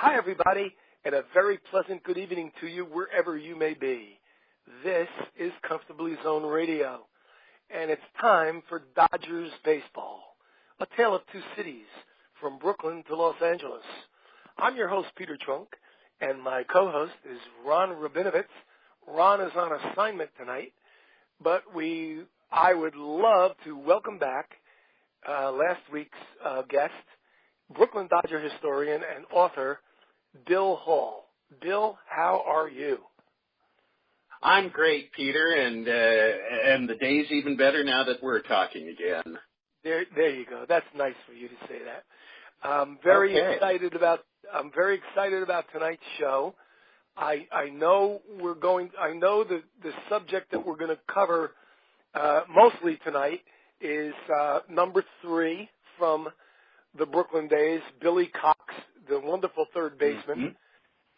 Hi, everybody, and a very pleasant good evening to you wherever you may be. This is Comfortably Zone Radio, and it's time for Dodgers baseball, a tale of two cities, from Brooklyn to Los Angeles. I'm your host, Peter Trunk, and my co-host is Ron Rabinovitz. Ron is on assignment tonight, but I would love to welcome back last week's guest, Brooklyn Dodger historian and author, Bill Hall. Bill, how are you? I'm great, Peter, and the day's even better now that we're talking again. There you go. That's nice for you to say that. I'm very excited about tonight's show. I know the subject that we're going to cover mostly tonight is number 3 from the Brooklyn days, Billy Cox, the wonderful third baseman.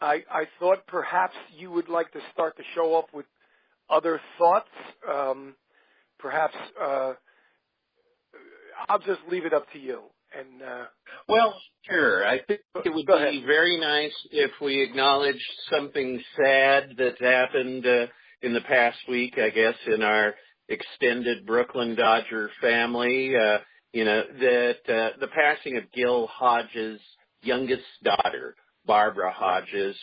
Mm-hmm. I thought perhaps you would like to start the show off with other thoughts. Perhaps I'll just leave it up to you. And well, sure. I think it would be very nice if we acknowledged something sad that happened in the past week, I guess, in our extended Brooklyn Dodger family. The passing of Gil Hodges' youngest daughter, Barbara Hodges,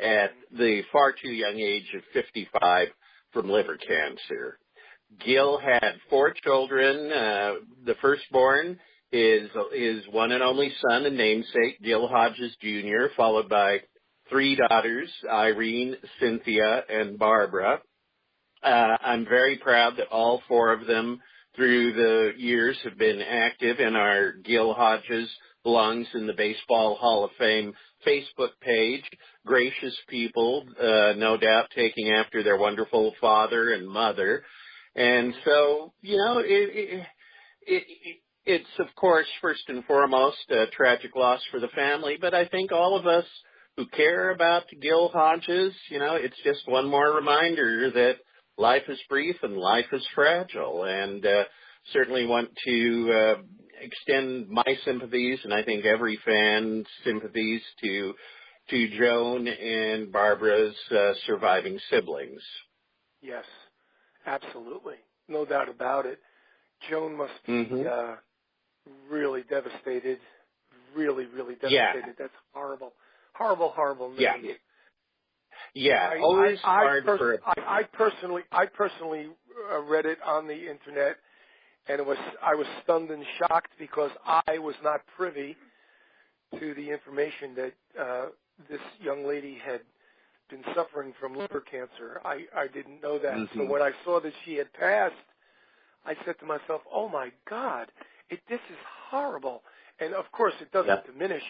at the far too young age of 55 from liver cancer. Gil had 4 children. The firstborn is one and only son and namesake, Gil Hodges Jr., followed by 3 daughters, Irene, Cynthia, and Barbara. I'm very proud that all 4 of them through the years have been active in our Gil Hodges Belongs in the Baseball Hall of Fame Facebook page. Gracious people, no doubt taking after their wonderful father and mother. And so, it's, of course, first and foremost a tragic loss for the family, but I think all of us who care about Gil Hodges, it's just one more reminder that life is brief and life is fragile, and certainly want to extend my sympathies, and I think every fan's sympathies, to Joan and Barbara's surviving siblings. Yes, absolutely. No doubt about it. Joan must be really devastated, really, really devastated. Yeah. That's horrible. Horrible, horrible news. Yeah. Yeah, always hard for... I personally read it on the internet, and I was stunned and shocked because I was not privy to the information that this young lady had been suffering from liver cancer. I didn't know that. Mm-hmm. So when I saw that she had passed, I said to myself, oh, my God, this is horrible. And, of course, it doesn't diminish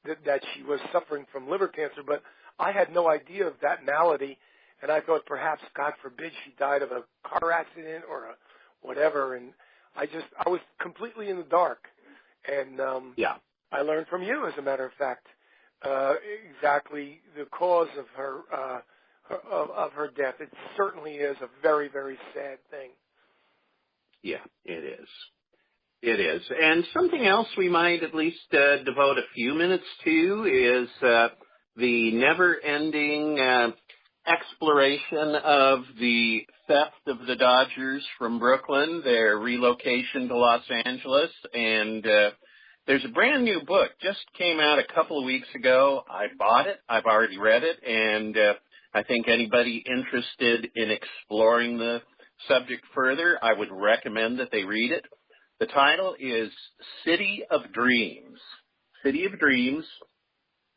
that she was suffering from liver cancer, but I had no idea of that malady, and I thought perhaps, God forbid, she died of a car accident or whatever, and I was completely in the dark. And I learned from you, as a matter of fact, exactly the cause of her death. It certainly is a very, very sad thing. Yeah, it is. It is. And something else we might at least devote a few minutes to is the never-ending exploration of the theft of the Dodgers from Brooklyn, their relocation to Los Angeles, and there's a brand new book, just came out a couple of weeks ago. I bought it. I've already read it, and I think anybody interested in exploring the subject further, I would recommend that they read it. The title is City of Dreams. City of Dreams.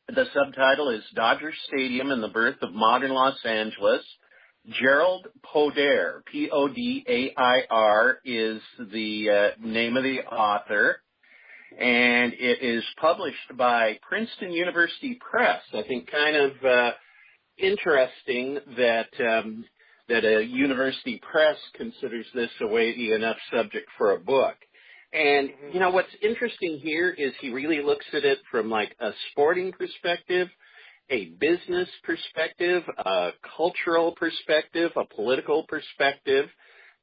The subtitle is Dodger Stadium and the Birth of Modern Los Angeles. Gerald Podair, Podair, is the name of the author, and it is published by Princeton University Press. I think kind of interesting that a university press considers this a weighty enough subject for a book. And, what's interesting here is he really looks at it from like a sporting perspective, a business perspective, a cultural perspective, a political perspective.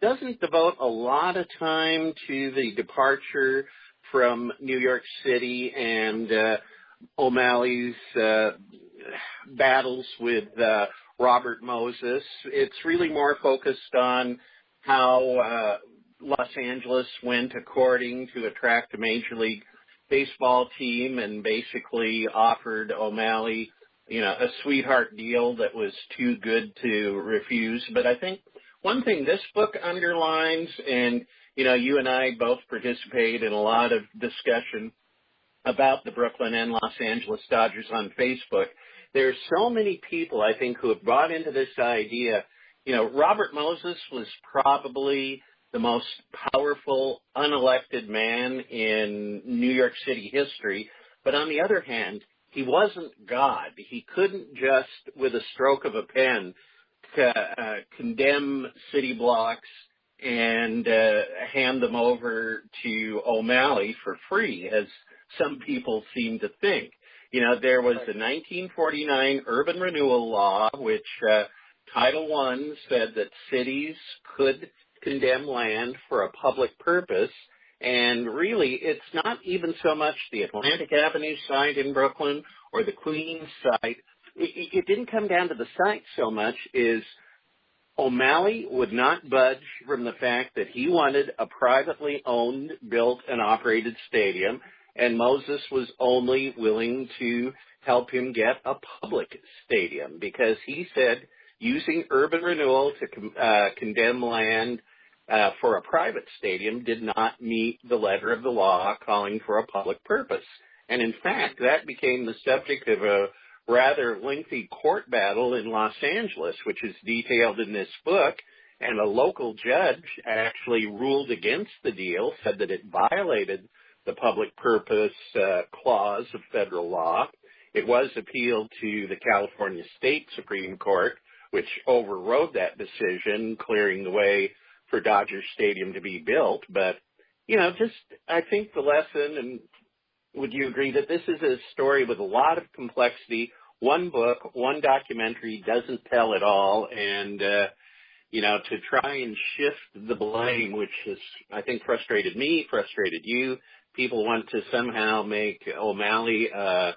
Doesn't devote a lot of time to the departure from New York City and O'Malley's battles with Robert Moses. It's really more focused on how Los Angeles went courting to attract a Major League Baseball team and basically offered O'Malley, a sweetheart deal that was too good to refuse. But I think one thing this book underlines, and, you and I both participate in a lot of discussion about the Brooklyn and Los Angeles Dodgers on Facebook. There's so many people, I think, who have bought into this idea. Robert Moses was probably the most powerful unelected man in New York City history. But on the other hand, he wasn't God. He couldn't just, with a stroke of a pen, condemn city blocks and hand them over to O'Malley for free, as some people seem to think. There was the 1949 Urban Renewal Law, which Title I said that cities could condemn land for a public purpose. And really, it's not even so much the Atlantic Avenue site in Brooklyn or the Queens site. It didn't come down to the site so much as O'Malley would not budge from the fact that he wanted a privately owned, built, and operated stadium, and Moses was only willing to help him get a public stadium because he said using urban renewal to condemn land for a private stadium did not meet the letter of the law calling for a public purpose. And in fact, that became the subject of a rather lengthy court battle in Los Angeles, which is detailed in this book. And a local judge actually ruled against the deal, said that it violated the public purpose clause of federal law. It was appealed to the California State Supreme Court, which overrode that decision, clearing the way for Dodger Stadium to be built. But, I think the lesson, and would you agree that this is a story with a lot of complexity? One book, one documentary doesn't tell it all. And, to try and shift the blame, which has, I think, frustrated me, frustrated you. People want to somehow make O'Malley a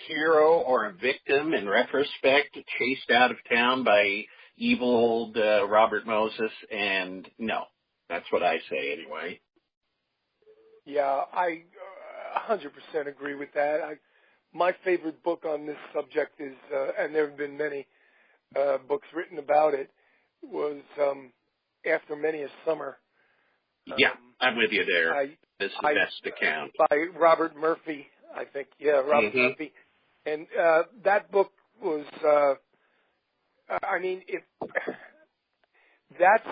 hero or a victim in retrospect, chased out of town by evil old Robert Moses. And no, that's what I say anyway. Yeah, I 100% agree with that. My favorite book on this subject is, and there have been many books written about it, was After Many a Summer. Yeah, I'm with you there. This is the best account. By Robert Murphy, I think. Yeah, Robert Murphy. And that book was, that's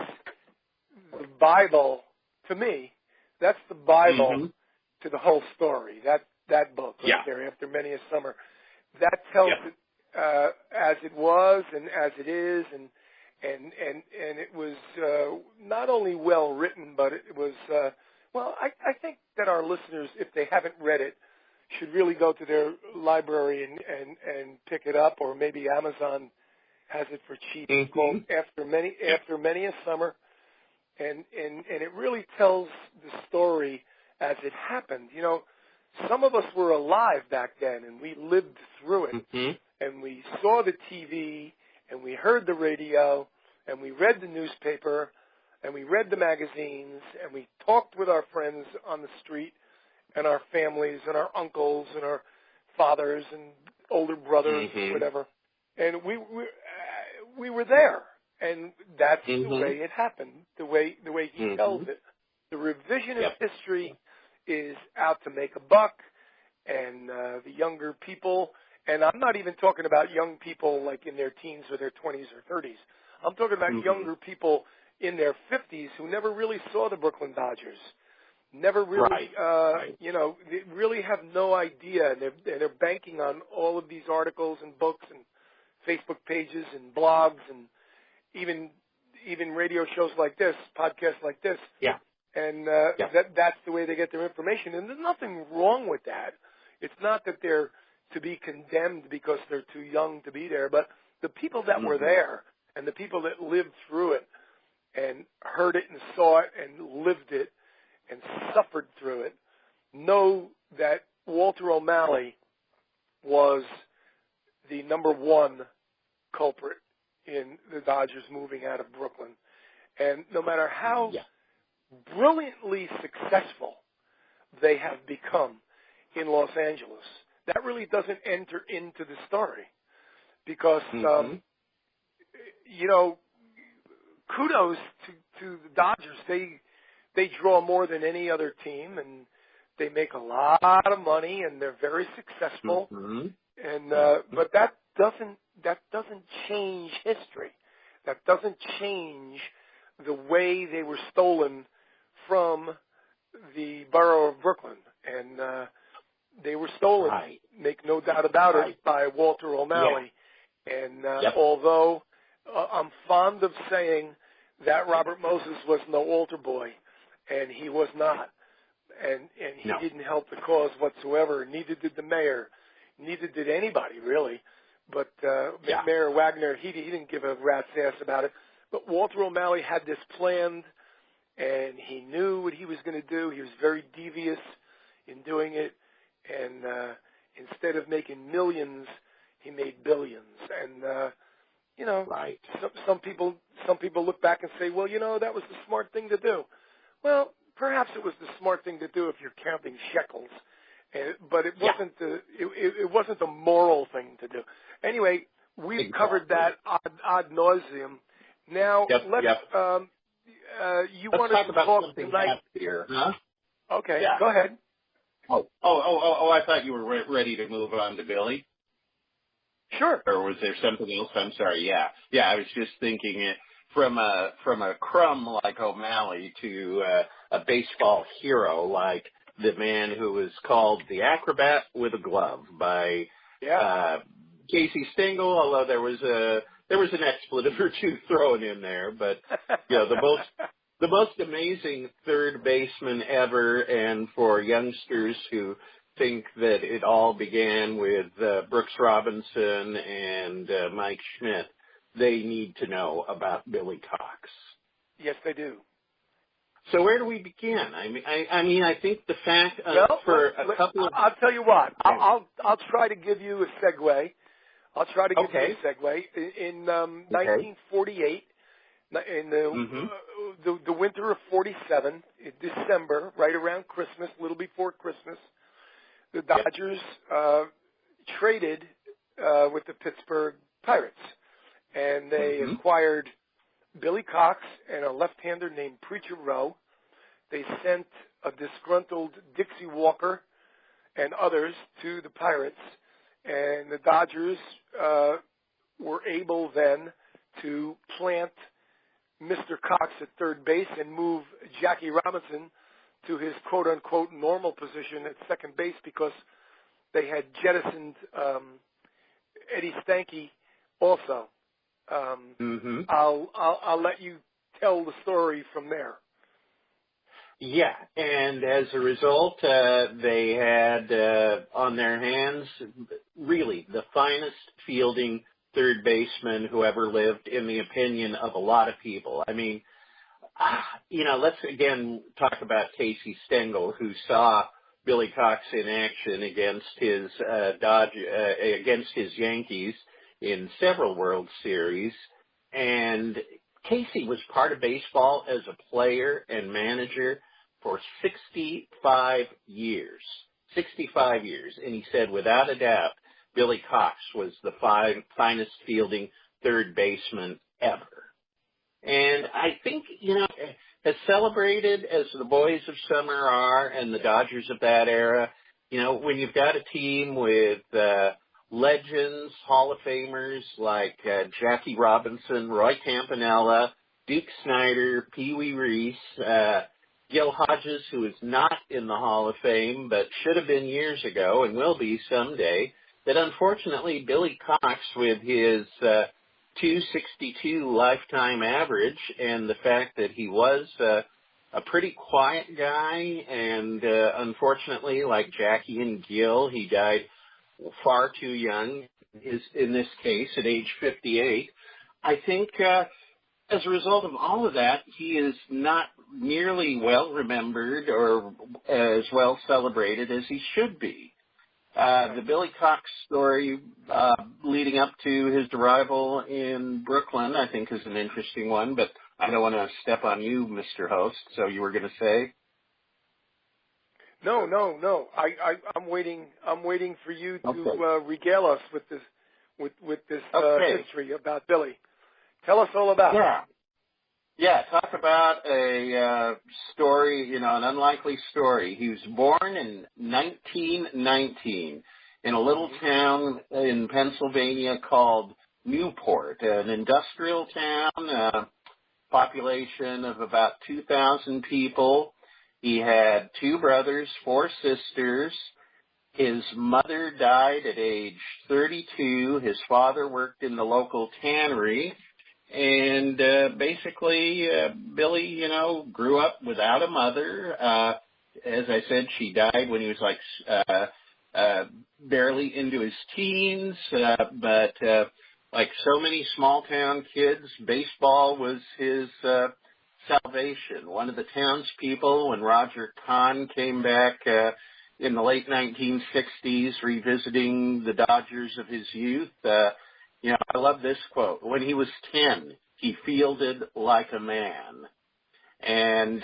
the Bible, to me, that's the Bible to the whole story. That book right there, After Many a Summer. That tells it as it was and as it is, and it was not only well written, but it was I think that our listeners, if they haven't read it, should really go to their library and pick it up, or maybe Amazon has it for cheap. It's called After Many a Summer, and it really tells the story as it happened. Some of us were alive back then, and we lived through it, and we saw the TV, and we heard the radio, and we read the newspaper, and we read the magazines, and we talked with our friends on the street, and our families, and our uncles, and our fathers, and older brothers, and whatever. And we were there, and that's the way it happened, the way he tells it. The revisionist history is out to make a buck, and the younger people, and I'm not even talking about young people like in their teens or their 20s or 30s. I'm talking about younger people in their 50s who never really saw the Brooklyn Dodgers, never really, they really have no idea. They're banking on all of these articles and books and Facebook pages and blogs and even radio shows like this, podcasts like this. Yeah. And that's the way they get their information. And there's nothing wrong with that. It's not that they're to be condemned because they're too young to be there, but the people that were there and the people that lived through it and heard it and saw it and lived it and suffered through it know that Walter O'Malley was the number one culprit in the Dodgers moving out of Brooklyn. And no matter how brilliantly successful they have become in Los Angeles, that really doesn't enter into the story because, kudos to the Dodgers. They draw more than any other team, and they make a lot of money, and they're very successful. And but that doesn't change history. That doesn't change the way they were stolen from the borough of Brooklyn, and they were stolen. Make no doubt about it, by Walter O'Malley. And although I'm fond of saying that Robert Moses was no altar boy, and he was not, and he didn't help the cause whatsoever. Neither did the mayor. Neither did anybody really. But Mayor Wagner, he didn't give a rat's ass about it. But Walter O'Malley had this planned, and he knew what he was going to do. He was very devious in doing it, and instead of making millions, he made billions. And some people look back and say, well, that was the smart thing to do. Well, perhaps it was the smart thing to do if you're counting shekels, but it wasn't it wasn't the moral thing to do. Anyway, we've covered that ad nauseum. Now you wanted talk to about talk something tonight here, huh? Okay, go ahead. I thought you were ready to move on to Billy. Sure. Or was there something else? I'm sorry. Yeah. I was just thinking it from a crumb like O'Malley to a baseball hero like the man who was called the acrobat with a glove by Casey Stengel. Although there was an expletive or two thrown in there, but the most amazing third baseman ever, and for youngsters who think that it all began with Brooks Robinson and Mike Schmidt, they need to know about Billy Cox. Yes, they do. So where do we begin? I think the fact for a couple of... I'll tell you what. I'll try to give you a segue. In 1948, in the winter of 47, in December, right around Christmas, a little before Christmas, the Dodgers traded with the Pittsburgh Pirates, and they acquired Billy Cox and a left-hander named Preacher Rowe. They sent a disgruntled Dixie Walker and others to the Pirates, and the Dodgers were able then to plant Mr. Cox at third base and move Jackie Robinson to his quote-unquote normal position at second base because they had jettisoned Eddie Stanky also. I'll let you tell the story from there. Yeah, and as a result, they had on their hands really the finest fielding third baseman who ever lived, in the opinion of a lot of people. I mean, let's again talk about Casey Stengel, who saw Billy Cox in action against his against his Yankees in several World Series, and Casey was part of baseball as a player and manager for 65 years. 65 years. And he said, without a doubt, Billy Cox was the finest fielding third baseman ever. And I think, as celebrated as the boys of summer are and the Dodgers of that era, when you've got a team with legends, Hall of Famers like Jackie Robinson, Roy Campanella, Duke Snider, Pee Wee Reese, Gil Hodges, who is not in the Hall of Fame but should have been years ago and will be someday, that unfortunately Billy Cox, with his 262 lifetime average and the fact that he was a pretty quiet guy, and unfortunately, like Jackie and Gil, he died far too young, in this case, at age 58. I think as a result of all of that, he is not nearly well remembered or as well celebrated as he should be. The Billy Cox story leading up to his arrival in Brooklyn, I think, is an interesting one, but I don't want to step on you, Mr. Host, so you were going to say? No. I'm waiting for you to Okay. regale us with this Okay. history about Billy. Tell us all about it. Yeah, talk about a story, an unlikely story. He was born in 1919 in a little town in Pennsylvania called Newport, an industrial town, population of about 2,000 people. He had 2 brothers, 4 sisters. His mother died at age 32. His father worked in the local tannery. And basically, Billy, grew up without a mother. As I said, she died when he was barely into his teens. But like so many small-town kids, baseball was his salvation. One of the townspeople, when Roger Kahn came back in the late 1960s, revisiting the Dodgers of his youth, I love this quote. When he was 10, he fielded like a man. And,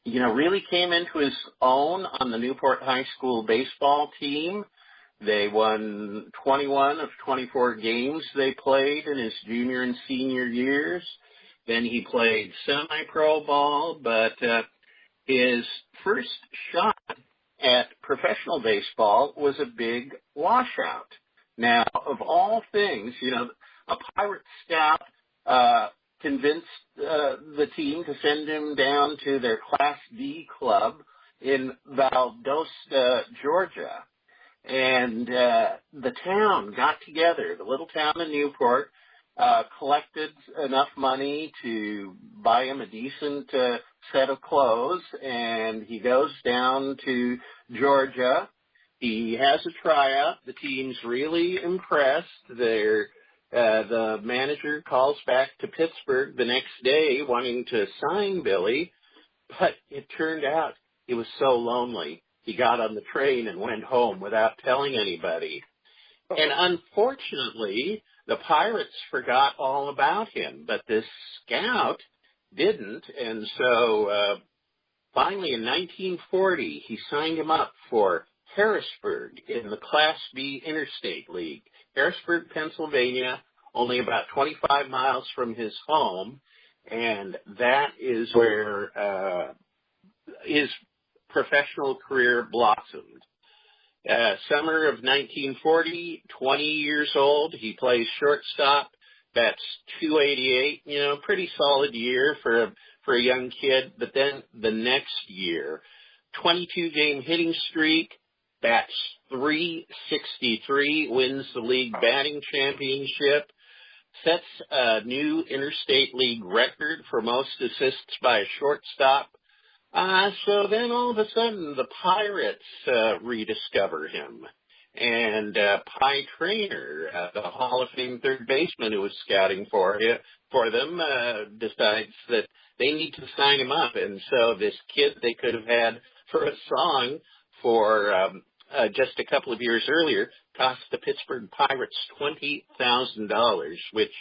really came into his own on the Newport High School baseball team. They won 21 of 24 games they played in his junior and senior years. Then he played semi-pro ball, but his first shot at professional baseball was a big washout. Now, of all things, a Pirate scout convinced the team to send him down to their Class D club in Valdosta, Georgia. And the town got together, the little town in Newport, collected enough money to buy him a decent set of clothes, and he goes down to Georgia. He has a tryout. The team's really impressed. The manager calls back to Pittsburgh the next day wanting to sign Billy, but it turned out he was so lonely. He got on the train and went home without telling anybody. And unfortunately, the Pirates forgot all about him, but this scout didn't. And so finally in 1940, he signed him up for Harrisburg in the Class B Interstate League. Harrisburg, Pennsylvania, only about 25 miles from his home, and that is where his professional career blossomed. Summer of 1940, 20 years old, he plays shortstop. That's .288, pretty solid year for a young kid. But then the next year, 22-game hitting streak, bats .363, wins the league batting championship, sets a new Interstate League record for most assists by a shortstop. So then all of a sudden the Pirates rediscover him. And Pie Traynor, the Hall of Fame third baseman who was scouting for them, decides that they need to sign him up. And so this kid they could have had for a song for just a couple of years earlier cost the Pittsburgh Pirates $20,000, which,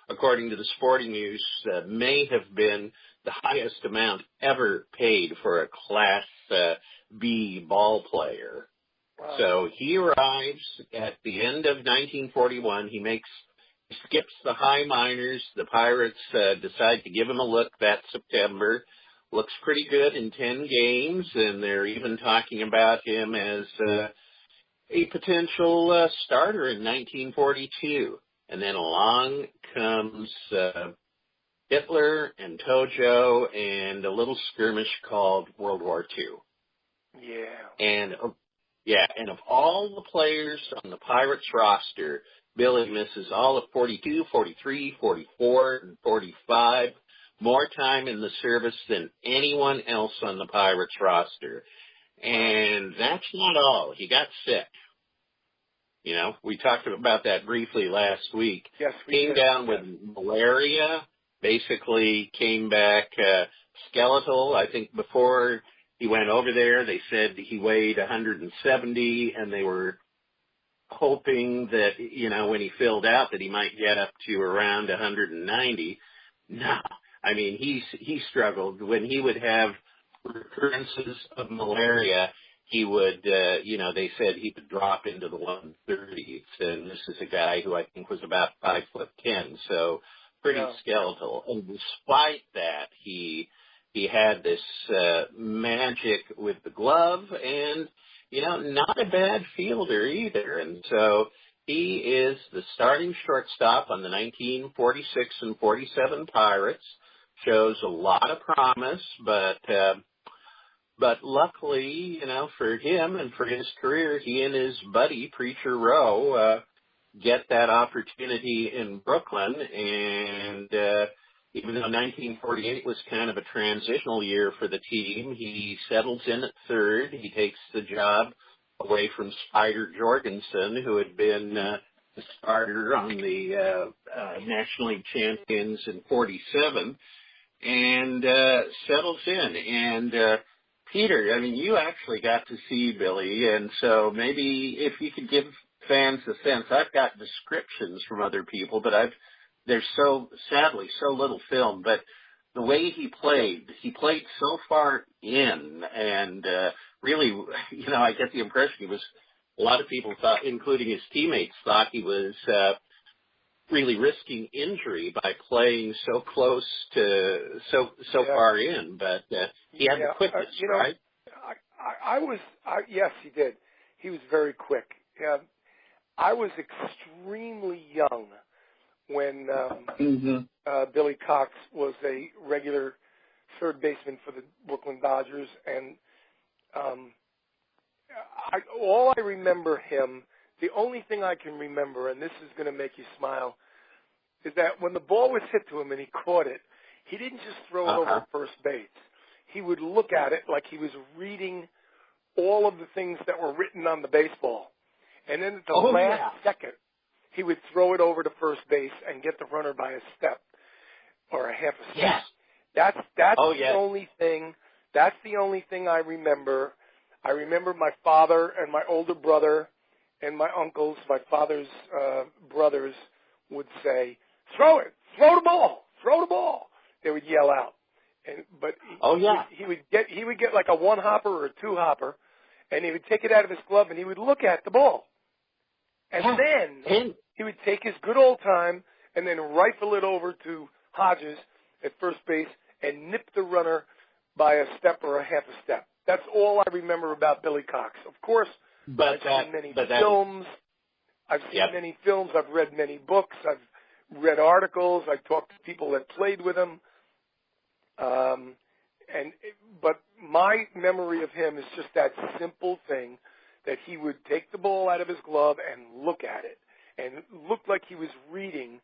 according to the Sporting News, may have been the highest amount ever paid for a Class B ball player. Wow. So he arrives at the end of 1941. He skips the high minors. The Pirates decide to give him a look that September. Looks pretty good in 10 games, and they're even talking about him as a potential starter in 1942. And then along comes Hitler and Tojo and a little skirmish called World War II. Yeah. And of all the players on the Pirates roster, Billy misses all of 42, 43, 44, and 45. More time in the service than anyone else on the Pirates roster. And that's not all. He got sick. We talked about that briefly last week. Yes, we Came did. down with malaria, basically came back skeletal. I think before he went over there, they said he weighed 170, and they were hoping that, when he filled out that he might get up to around 190. No, I mean, he struggled. When he would have recurrences of malaria, he would, they said he would drop into the 130s. And this is a guy who I think was about 5'10", so pretty skeletal. And despite that, he had this magic with the glove, and not a bad fielder either. And so he is the starting shortstop on the 1946 and 47 Pirates. Shows a lot of promise, but luckily, for him and for his career, he and his buddy, Preacher Rowe, get that opportunity in Brooklyn. And even though 1948 was kind of a transitional year for the team, he settles in at third. He takes the job away from Spider Jorgensen, who had been the starter on the National League champions in 47, and settles in. And Peter, I mean, you actually got to see Billy, and so maybe if you could give fans a sense. I've got descriptions from other people, but there's sadly so little film. But the way he played so far in, and really, I get the impression a lot of people thought, including his teammates, thought he was really risking injury by playing so close to so far in. But he had the quickness, right? Yes, he did. He was very quick. I was extremely young when Billy Cox was a regular third baseman for the Brooklyn Dodgers, and all I remember him, the only thing I can remember, and this is going to make you smile, is that when the ball was hit to him and he caught it, he didn't just throw it over first base. He would look at it like he was reading all of the things that were written on the baseball. And then at the last second, he would throw it over to first base and get the runner by a step or a half a step. Yes. That's the only thing. That's the only thing I remember. I remember my father and my older brother and my uncles, my father's brothers, would say, "Throw it! Throw the ball! Throw the ball!" They would yell out. But he would get like a one hopper or a two hopper, and he would take it out of his glove and he would look at the ball. And then he would take his good old time and then rifle it over to Hodges at first base and nip the runner by a step or a half a step. That's all I remember about Billy Cox. Of course, I've seen many films. I've read many books. I've read articles. I've talked to people that played with him. But my memory of him is just that simple thing that he would take the ball out of his glove and look at it, and looked like he was reading,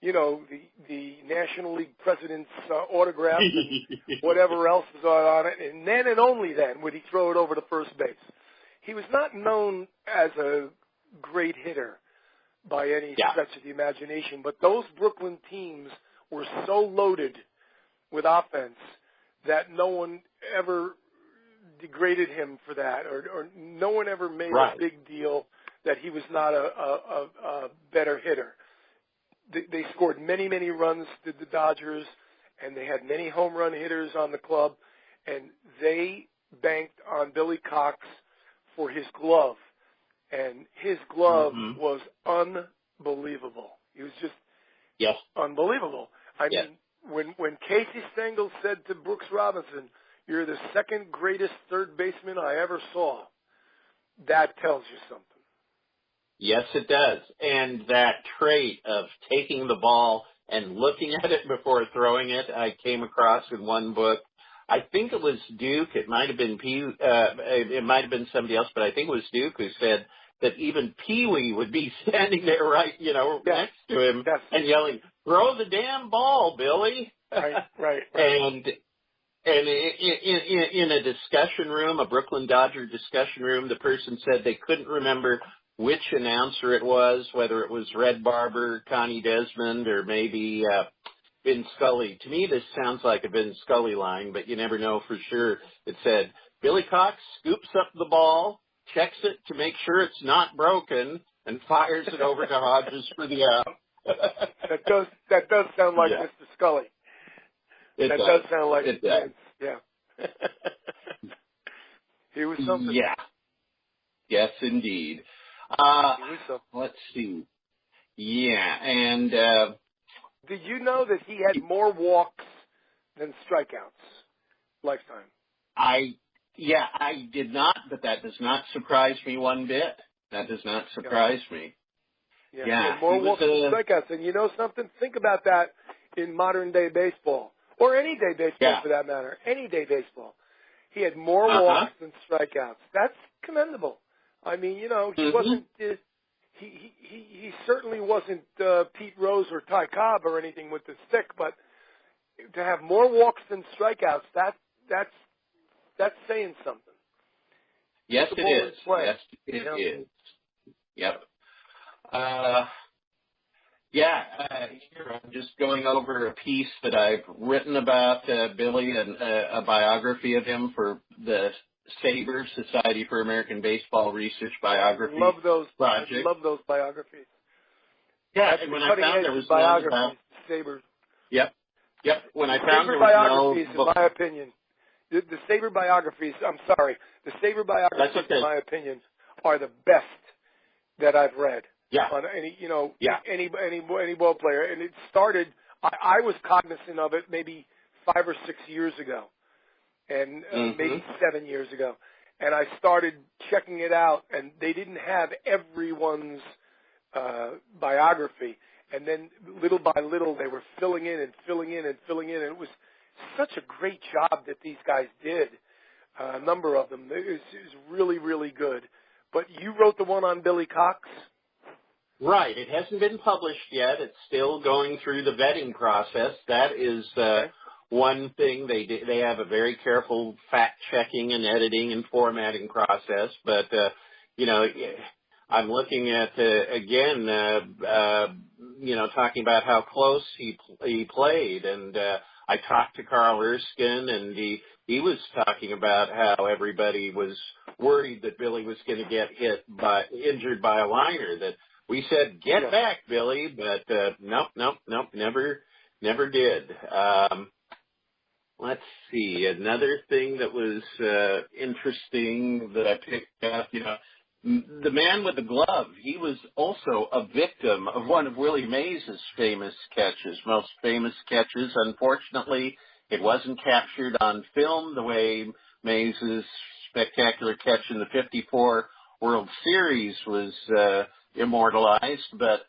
the National League president's autograph and whatever else is on it, and then and only then would he throw it over to first base. He was not known as a great hitter by any stretch of the imagination, but those Brooklyn teams were so loaded with offense that no one ever degraded him for that, or no one ever made a big deal that he was not a better hitter. They scored many, many runs, did the Dodgers, and they had many home run hitters on the club, and they banked on Billy Cox for his glove. And his glove was unbelievable. He was just unbelievable. I mean, when Casey Stengel said to Brooks Robinson, "You're the second greatest third baseman I ever saw," that tells you something. Yes, it does. And that trait of taking the ball and looking at it before throwing it, I came across in one book. I think it was Duke. It might have been it might have been somebody else, but I think it was Duke who said that even Pee-wee would be standing there next to him and yelling, "Throw the damn ball, Billy!" Right. And in a discussion room, a Brooklyn Dodger discussion room, the person said they couldn't remember which announcer it was, whether it was Red Barber, Connie Desmond, or maybe Vin Scully. To me, this sounds like a Vin Scully line, but you never know for sure. It said, Billy Cox scoops up the ball, checks it to make sure it's not broken, and fires it over to Hodges for the out. That does sound like Yeah. Mr. Scully. It does sound like it does. Yeah. He was something. Yeah. Yes, indeed. He was something. Let's see. Yeah, and did you know that he had more walks than strikeouts lifetime? I did not, but that does not surprise me one bit. That does not surprise me. Yeah, Yeah, he had more walks than strikeouts. And you know something? Think about that in modern day baseball, or any day baseball for that matter. Any day baseball. He had more walks than strikeouts. That's commendable. I mean, you know, he wasn't. He certainly wasn't Pete Rose or Ty Cobb or anything with the stick, but to have more walks than strikeouts, that's saying something. Yes, it is. Yes, it is. Yep. Here I'm just going over a piece that I've written about Billy and a biography of him for the SABR, Society for American Baseball Research Biography Project. I love those biographies. Yeah, and when I found there was biographies, SABR. Yep. When I found there was no in my opinion, the SABR biographies. I'm sorry, the SABR biographies, in my opinion, are the best that I've read. Yeah. On any any ball player, and it started. I was cognizant of it maybe 5 or 6 years ago, and maybe 7 years ago, and I started checking it out, and they didn't have everyone's biography, and then little by little they were filling in, and it was such a great job that these guys did. A number of them. It was really, really good. But you wrote the one on Billy Cox. Right. It hasn't been published yet. It's still going through the vetting process. That is one thing. They have a very careful fact-checking and editing and formatting process. But, I'm looking at, again, talking about how close he played. And I talked to Carl Erskine, and he was talking about how everybody was worried that Billy was going to get injured by a liner, that we said, get back, Billy, but nope, never did. Let's see, another thing that was interesting that I picked up, the man with the glove, he was also a victim of one of Willie Mays' most famous catches. Unfortunately, it wasn't captured on film the way Mays' spectacular catch in the 54 World Series was immortalized, but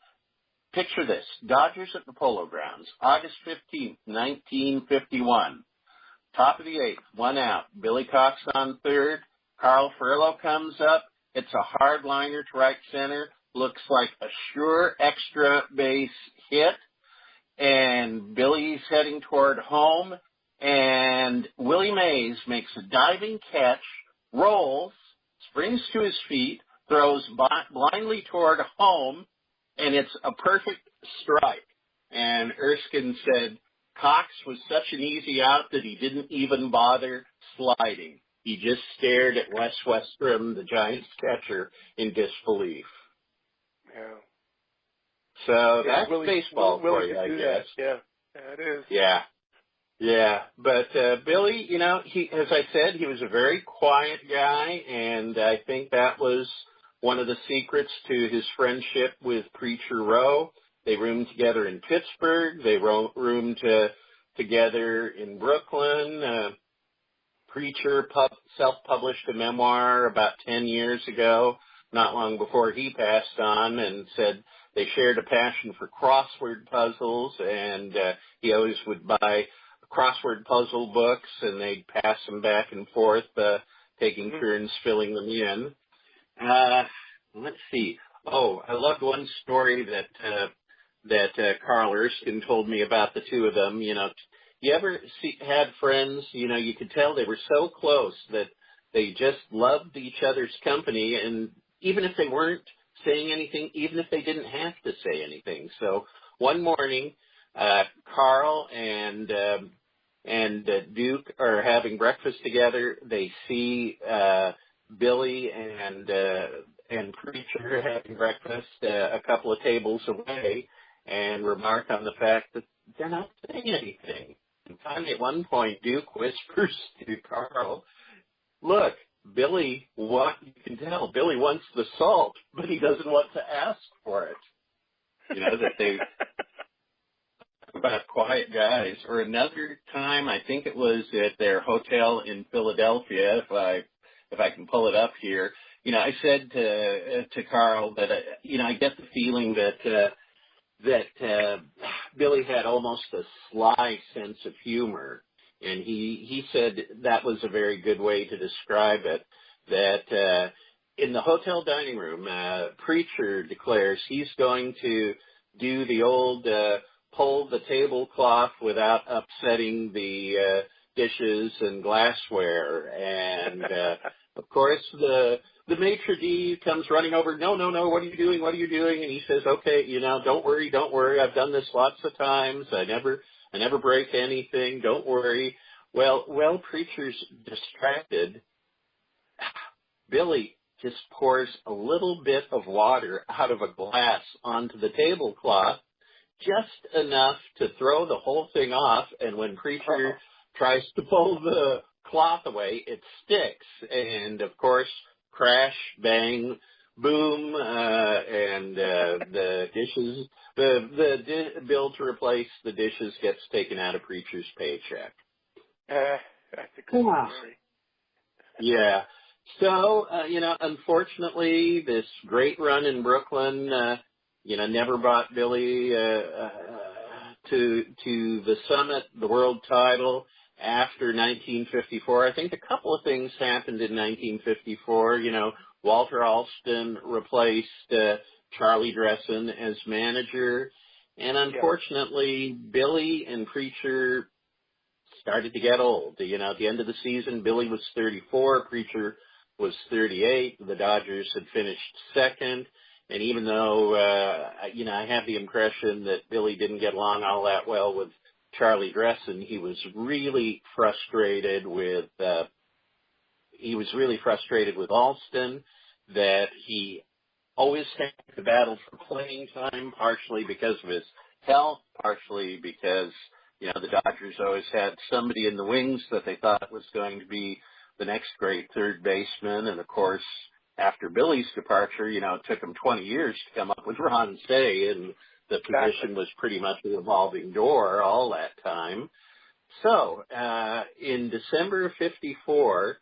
picture this. Dodgers at the Polo Grounds, August 15th, 1951. Top of the eighth, 1 out. Billy Cox on third. Carl Furillo comes up. It's a hard liner to right center. Looks like a sure extra base hit. And Billy's heading toward home. And Willie Mays makes a diving catch, rolls, springs to his feet, throws blindly toward home, and it's a perfect strike. And Erskine said Cox was such an easy out that he didn't even bother sliding. He just stared at Wes Westrom, the Giants catcher, in disbelief. Yeah. So that's baseball for you, I guess. Yeah, it is. Yeah. But Billy, he, as I said, he was a very quiet guy, and I think that was one of the secrets to his friendship with Preacher Rowe. They roomed together in Pittsburgh. They roomed together in Brooklyn. Preacher self-published a memoir about 10 years ago, not long before he passed on, and said they shared a passion for crossword puzzles, and he always would buy crossword puzzle books, and they'd pass them back and forth, taking turns filling them in. Let's see. Oh, I loved one story that Carl Erskine told me about the two of them. You ever had friends, you could tell they were so close that they just loved each other's company, and even if they weren't saying anything, even if they didn't have to say anything. So one morning, Carl and Duke are having breakfast together. They see Billy and Preacher having breakfast a couple of tables away, and remark on the fact that they're not saying anything. And finally, at one point, Duke whispers to Carl, "Look, Billy, you can tell Billy wants the salt, but he doesn't want to ask for it." You know, that they about quiet guys. Or another time, I think it was at their hotel in Philadelphia, if I can pull it up here. You know, I said to Carl that I get the feeling that Billy had almost a sly sense of humor, and he said that was a very good way to describe it. That in the hotel dining room, Preacher declares he's going to do the old pull the tablecloth without upsetting the dishes and glassware, and of course the maitre d' comes running over. No, what are you doing? And he says, "Okay, don't worry. I've done this lots of times. I never break anything. Don't worry." Well, Preacher's distracted. Billy just pours a little bit of water out of a glass onto the tablecloth, just enough to throw the whole thing off, and when Preacher tries to pull the cloth away, it sticks, and of course, crash, bang, boom, and the dishes, the bill to replace the dishes gets taken out of Preacher's paycheck. That's a good story. Yeah. So, unfortunately, this great run in Brooklyn, never brought Billy to the summit, the world title after 1954. I think a couple of things happened in 1954. Walter Alston replaced Charlie Dressen as manager, and unfortunately, Billy and Preacher started to get old. At the end of the season, Billy was 34, Preacher was 38. The Dodgers had finished second. And even though, I have the impression that Billy didn't get along all that well with Charlie Dressen, he was really frustrated with Alston, that he always had to battle for playing time, partially because of his health, partially because, the Dodgers always had somebody in the wings that they thought was going to be the next great third baseman. And of course, after Billy's departure, it took him 20 years to come up with Ron Say, and the position was pretty much a revolving door all that time. So, in December of 54,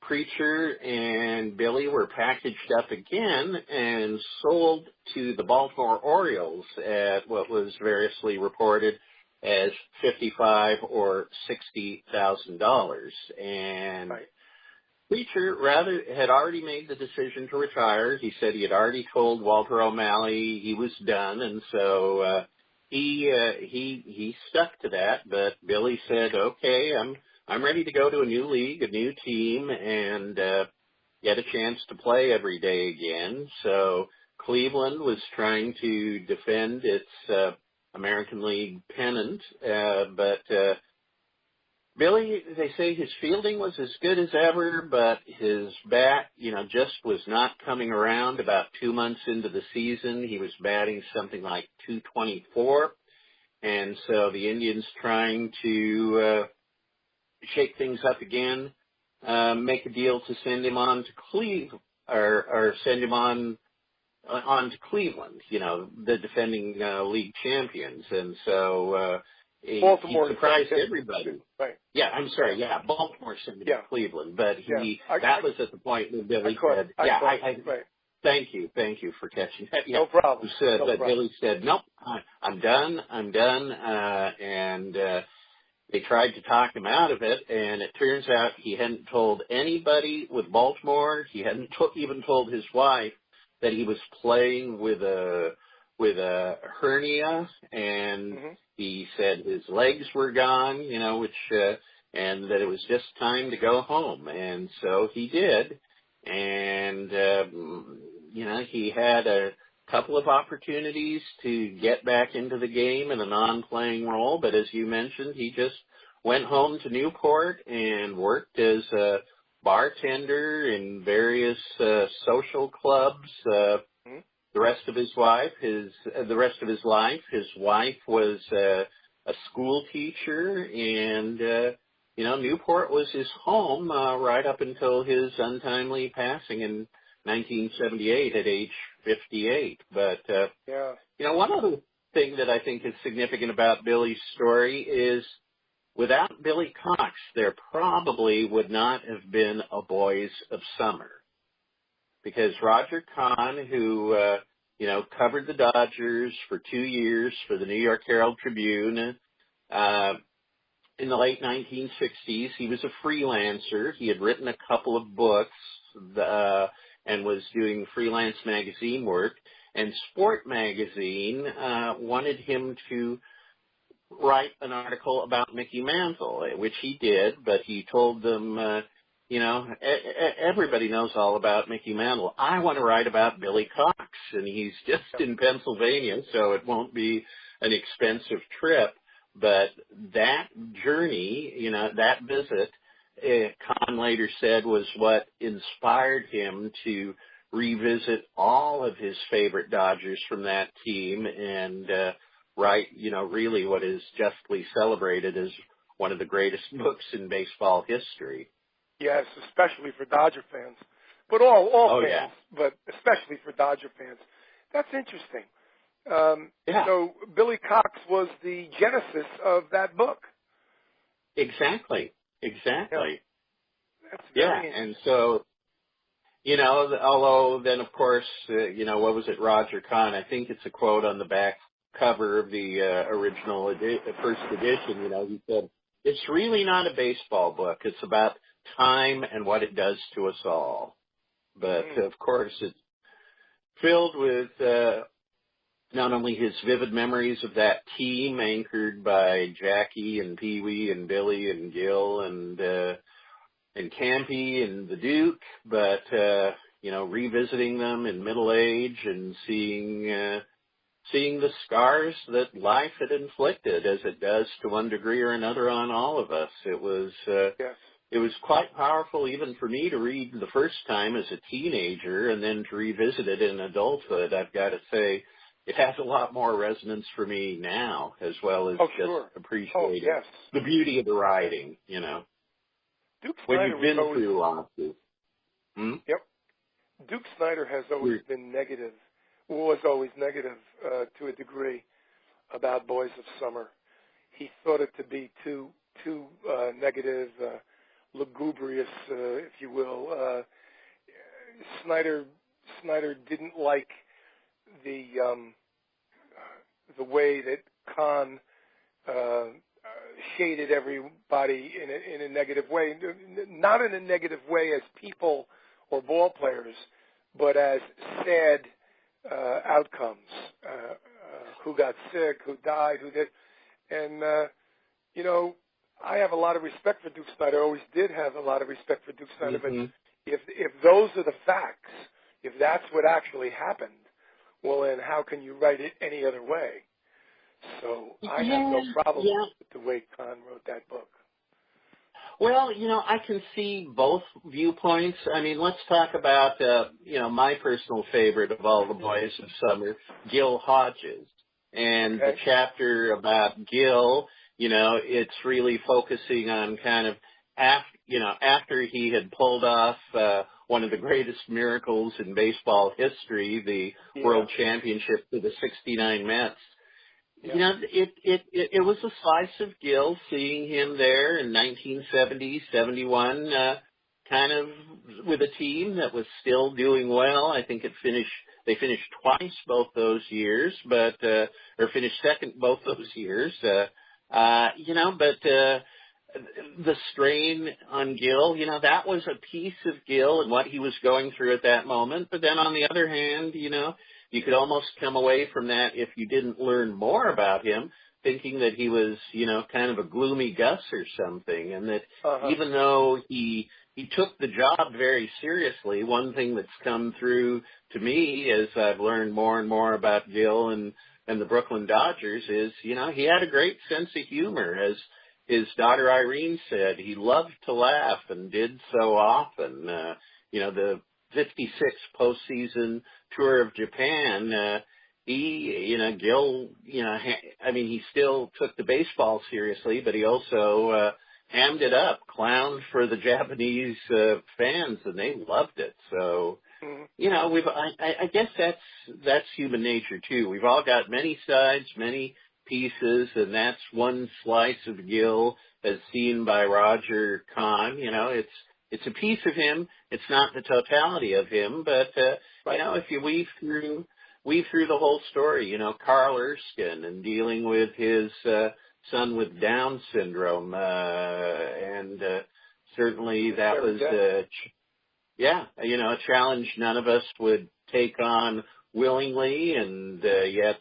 Preacher and Billy were packaged up again and sold to the Baltimore Orioles at what was variously reported as $55,000 or $60,000. And Preacher had already made the decision to retire. He said he had already told Walter O'Malley he was done, and so he stuck to that. But Billy said, "Okay, I'm ready to go to a new league, a new team, and get a chance to play every day again." So Cleveland was trying to defend its American League pennant, but Billy, they say his fielding was as good as ever, but his bat, just was not coming around. About 2 months into the season, he was batting something like .224, and so the Indians, trying to shake things up again, make a deal to send him on to Cleveland, or send him on to Cleveland, the defending league champions, and so he surprised everybody. Right. Yeah, I'm sorry. Yeah, Baltimore sent him to Cleveland, but that was at the point when Billy said, Thank you for catching that. Yeah, no problem. Billy said, "Nope, I'm done," and they tried to talk him out of it, and it turns out he hadn't told anybody with Baltimore. He hadn't even told his wife that he was playing with a hernia, and he said his legs were gone, and that it was just time to go home. And so he did. And, he had a couple of opportunities to get back into the game in a non-playing role, but as you mentioned, he just went home to Newport and worked as a bartender in various social clubs. The rest of his life, his wife was a school teacher, and Newport was his home right up until his untimely passing in 1978 at age 58. But one other thing that I think is significant about Billy's story is, without Billy Cox, there probably would not have been a Boys of Summer, because Roger Kahn, who covered the Dodgers for 2 years for the New York Herald Tribune, in the late 1960s, he was a freelancer. He had written a couple of books and was doing freelance magazine work. And Sport Magazine wanted him to write an article about Mickey Mantle, which he did, but he told them, everybody knows all about Mickey Mantle. I want to write about Billy Cox, and he's just in Pennsylvania, so it won't be an expensive trip. But that journey, that visit, Kahn later said, was what inspired him to revisit all of his favorite Dodgers from that team and write, really what is justly celebrated as one of the greatest books in baseball history. Yes, especially for Dodger fans, but all fans, yeah. But especially for Dodger fans. That's interesting. So Billy Cox was the genesis of that book. Exactly. Yeah. That's very interesting. And so, although then, of course, what was it, Roger Kahn, I think it's a quote on the back cover of the original first edition, he said, it's really not a baseball book. It's about time and what it does to us all. But, of course, it's filled with not only his vivid memories of that team anchored by Jackie and Pee Wee and Billy and Gil and Campy and the Duke, but, revisiting them in middle age and seeing the scars that life had inflicted, as it does to one degree or another on all of us. It was It was quite powerful even for me to read the first time as a teenager and then to revisit it in adulthood. I've got to say, it has a lot more resonance for me now, as well as appreciating the beauty of the writing, Duke when Snyder you've been through losses. Yep. Duke Snyder has always been negative, was always negative to a degree about Boys of Summer. He thought it to be too negative, lugubrious, if you will. Snyder didn't like the way that Kahn shaded everybody in a negative way, not in a negative way as people or ball players, but as sad outcomes. Who got sick, who died, who did, and I have a lot of respect for Duke Snyder. I always did have a lot of respect for Duke Snyder. But if those are the facts, if that's what actually happened, well, then how can you write it any other way? So I have no problem with the way Kahn wrote that book. Well, I can see both viewpoints. I mean, let's talk about, my personal favorite of all the Boys of Summer, Gil Hodges. And the chapter about Gil, it's really focusing on kind of after he had pulled off one of the greatest miracles in baseball history, the World Championship for the '69 Mets. It was a slice of Gil, seeing him there in 1970, 71, kind of with a team that was still doing well. I think they finished twice both those years, or finished second both those years. But the strain on Gil, that was a piece of Gil and what he was going through at that moment. But then on the other hand, you could almost come away from that, if you didn't learn more about him, thinking that he was, kind of a gloomy Gus or something, and that even though he took the job very seriously, one thing that's come through to me as I've learned more and more about Gil and the Brooklyn Dodgers is, he had a great sense of humor. As his daughter Irene said, he loved to laugh and did so often. The 56 postseason tour of Japan, Gil, he still took the baseball seriously, but he also hammed it up, clowned for the Japanese fans, and they loved it. So, I guess that's human nature too. We've all got many sides, many pieces, and that's one slice of Gil as seen by Roger Kahn. It's a piece of him. It's not the totality of him, but if you weave through the whole story, Carl Erskine and dealing with his son with Down syndrome, and certainly that was a challenge none of us would take on willingly, and yet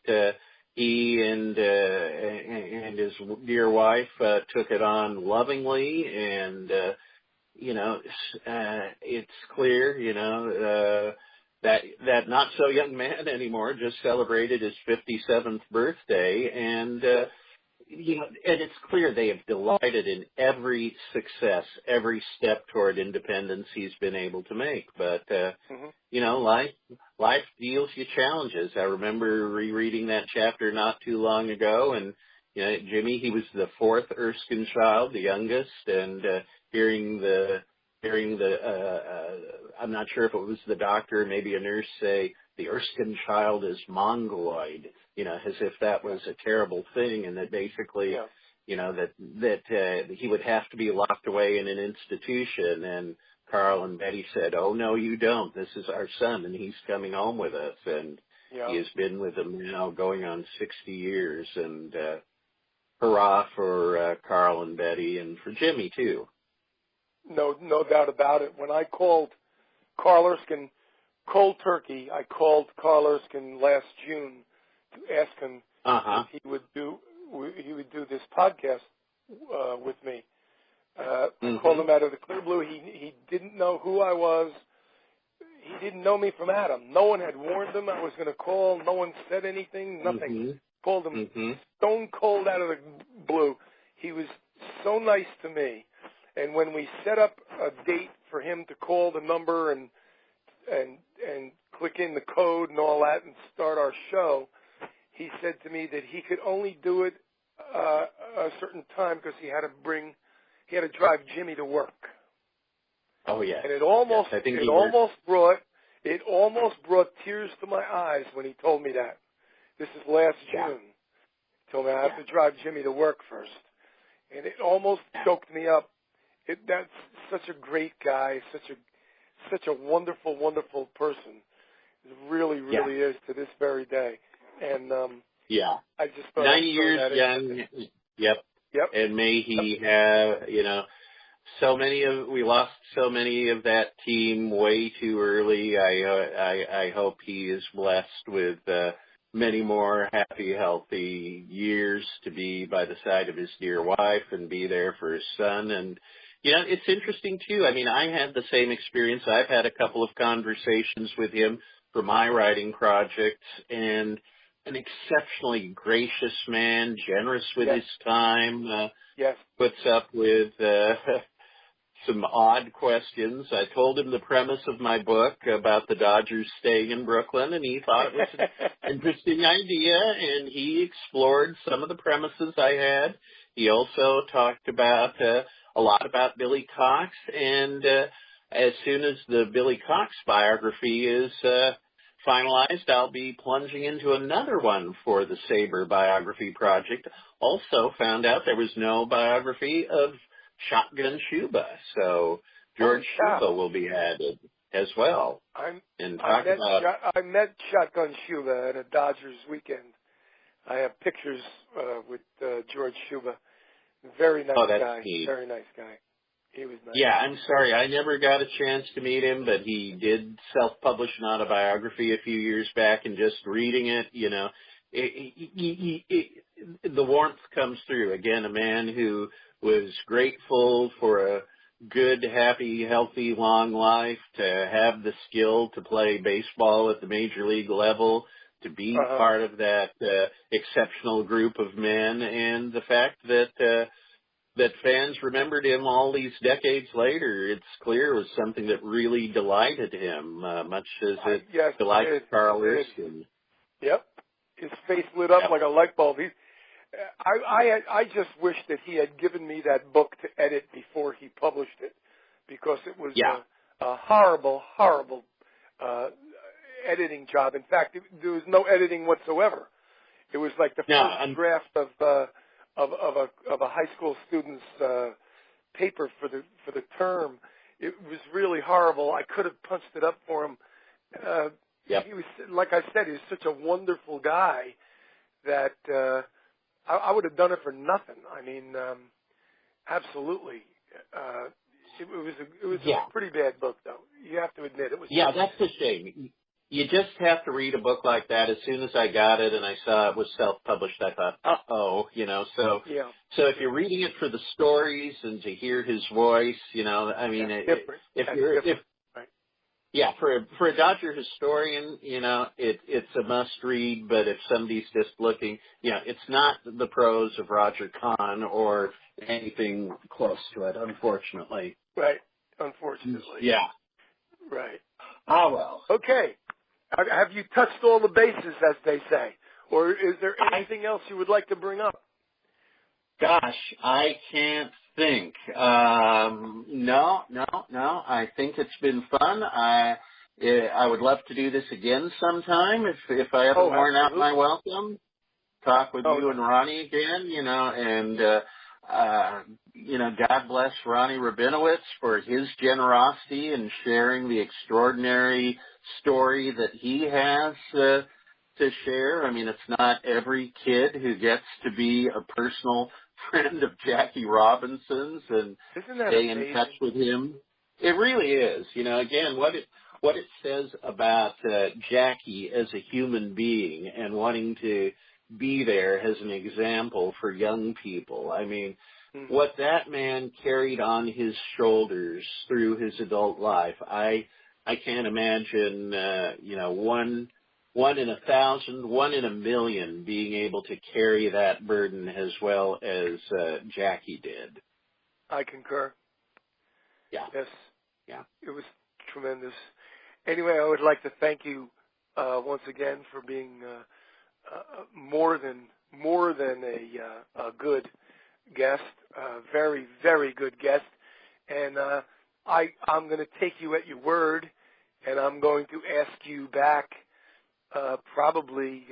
he and his dear wife took it on lovingly, and it's clear, that not so young man anymore just celebrated his 57th birthday, and and it's clear they have delighted in every success, every step toward independence he's been able to make. But life deals you challenges. I remember rereading that chapter not too long ago, and Jimmy, he was the fourth Erskine child, the youngest, and hearing the I'm not sure if it was the doctor or maybe a nurse say the Erskine child is mongoloid, as if that was a terrible thing, and that basically, that he would have to be locked away in an institution. And Carl and Betty said, "Oh no, you don't. This is our son, and he's coming home with us." And he has been with them now going on 60 years. And hurrah for Carl and Betty, and for Jimmy too. No doubt about it. When I called Carl Erskine cold turkey, I called Carl Erskine last June to ask him if he would do this podcast with me. I called him out of the clear blue. He didn't know who I was. He didn't know me from Adam. No one had warned him I was going to call. No one said anything. Nothing. Called him stone cold out of the blue. He was so nice to me. And when we set up a date for him to call the number and click in the code and all that and start our show, he said to me that he could only do it a certain time because he had to drive Jimmy to work. Oh yeah. And it almost brought tears to my eyes when he told me that. This is last June. He told me I have to drive Jimmy to work first. And it almost choked me up. That's such a great guy, such a wonderful, wonderful person. It really is to this very day. And I just thought 90 years young. Yep. And may he have, we lost so many of that team way too early. I hope he is blessed with many more happy, healthy years to be by the side of his dear wife and be there for his son. And it's interesting too. I mean, I had the same experience. I've had a couple of conversations with him for my writing projects, and an exceptionally gracious man, generous with his time, puts up with some odd questions. I told him the premise of my book about the Dodgers staying in Brooklyn, and he thought it was an interesting idea, and he explored some of the premises I had. He also talked about a lot about Billy Cox, and as soon as the Billy Cox biography is finalized, I'll be plunging into another one for the Sabre biography project. Also found out there was no biography of Shotgun Shuba, so George Shuba will be added as well. I met Shotgun Shuba at a Dodgers weekend. I have pictures with George Shuba. Very nice guy. Neat. Very nice guy. He was nice. Yeah, I'm sorry. I never got a chance to meet him, but he did self-publish an autobiography a few years back, and just reading it, the warmth comes through. Again, a man who was grateful for a good, happy, healthy, long life, to have the skill to play baseball at the major league level, to be part of that exceptional group of men, and the fact that that fans remembered him all these decades later. It's clear it was something that really delighted him, much as it delighted Carl Erskine. Yep. His face lit up like a light bulb. I just wish that he had given me that book to edit before he published it, because it was a horrible, horrible editing job. In fact, there was no editing whatsoever. It was like the first draft of a high school student's paper for the term. It was really horrible. I could have punched it up for him. He was, like I said, he was such a wonderful guy that I would have done it for nothing. I mean, absolutely. It was a pretty bad book, though. You have to admit it was. Yeah, that's a shame. You just have to read a book like that. As soon as I got it and I saw it was self-published, I thought, So if you're reading it for the stories and to hear his voice, I mean, for a Dodger historian, it's a must-read. But if somebody's just looking, it's not the prose of Roger Kahn or anything close to it, unfortunately. Right. Unfortunately. Yeah. Right. Ah, well. Okay. Have you touched all the bases, as they say? Or is there anything else you would like to bring up? Gosh, I can't think. No. I think it's been fun. I would love to do this again sometime if I ever worn out my welcome. Talk with you and Ronnie again, and God bless Ronnie Rabinovitz for his generosity in sharing the extraordinary story that he has to share. I mean, it's not every kid who gets to be a personal friend of Jackie Robinson's and stay in touch with him. It really is. Again, what it says about Jackie as a human being and wanting to be there as an example for young people. I mean, what that man carried on his shoulders through his adult life, I can't imagine, one in 1,000, one in 1,000,000 being able to carry that burden as well as Jackie did. I concur. Yeah. Yes. Yeah. It was tremendous. Anyway, I would like to thank you once again for being more than a good guest, very, very good guest, and I'm going to take you at your word, and I'm going to ask you back probably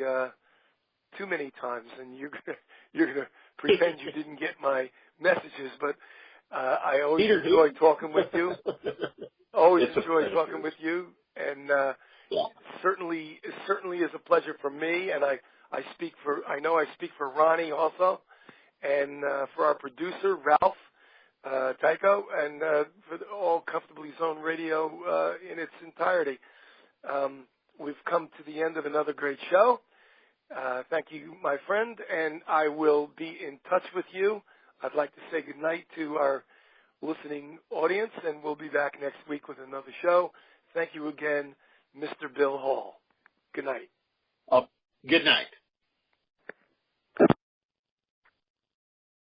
too many times, and you're gonna pretend you didn't get my messages, but I always enjoy talking with you. Always enjoy talking with you, and certainly is a pleasure for me, and I know I speak for Ronnie also, and for our producer Ralph Tycho, and for all Comfortably Zoned Radio in its entirety. We've come to the end of another great show. Thank you, my friend, and I will be in touch with you. I'd like to say goodnight to our listening audience, and we'll be back next week with another show. Thank you again, Mr. Bill Hall. Good night. Good night.